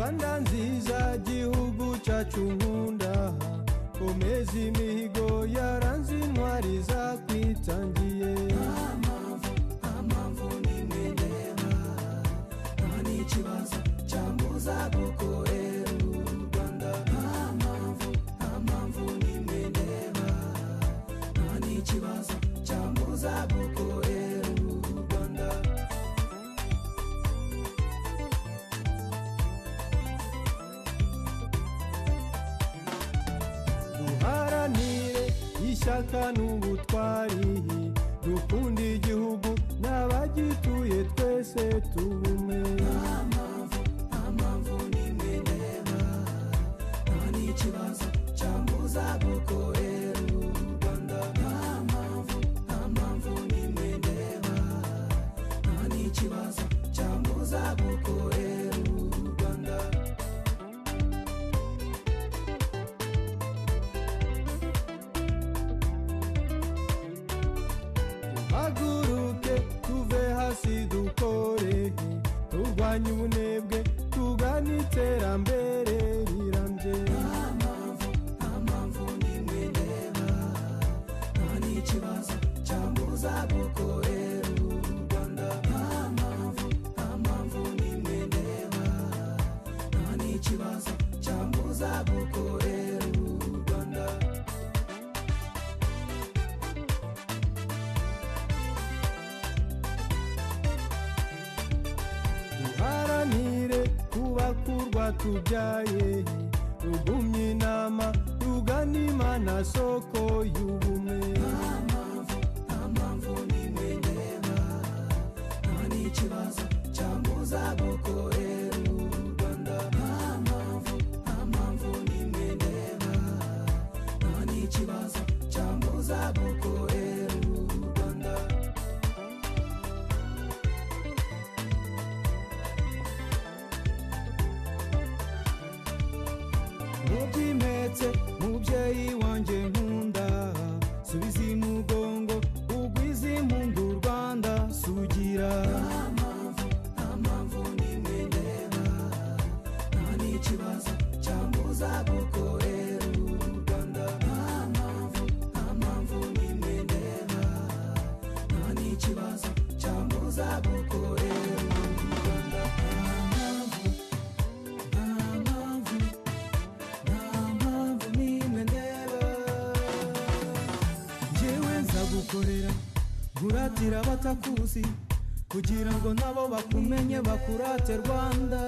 Rwanda nziza gihugu cyacu nkunda, komeza imihigo yaranze intwari zakwitangiye. Amamvu nimendeba, nta n'ikibazo cyambuza gukorera u Rwanda. Amamvu nimendeba, nta n'ikibazo cyambuza gukorera u Rwanda. Duharanire ishyaka n'ubutwari, dukunda igihugu n'abagituye twese tubumwe. Amamvu nimendeba, nta n'ikibazo cyambuza gukorera u Rwanda. Amamvu nimendeba, nta n'ikibazo cyambuza gukorera u Rwanda. Haguruke tuve hasi dukore, turwanye ubunebwe tugana iterambere rirambye. Amamvu nimendeba, nta n'ikibazo cyambuza gukorera u Rwanda. Amamvu nimendeba, nta n'ikibazo cyambuza gukorera u Rwanda. Duharanire kubaka urwatubyaye, rugumye inama rugana Imana soko y'ubumwe. Amamvu nimendeba, nta n'ikibazo cyambuza gukorera u Rwanda. Amamvu nimendeba, nta n'ikibazo cyambuza gukorera u Rwanda. Mubyimetse mubyeyi wanjye nkunda, subiza imugongo ugwiza impundu Rwanda sugira. Amamvu nimendeba, nta n'ikibazo cyambuza gukorera u Rwanda. Amamvu nimendeba, nta n'ikibazo cyambuza gukorera u Rwanda. Amamvu nimendeba, Njyewe nzagukorera nguratira abatakuzi, kugira ngo nabo bakumenye bakurate Rwanda.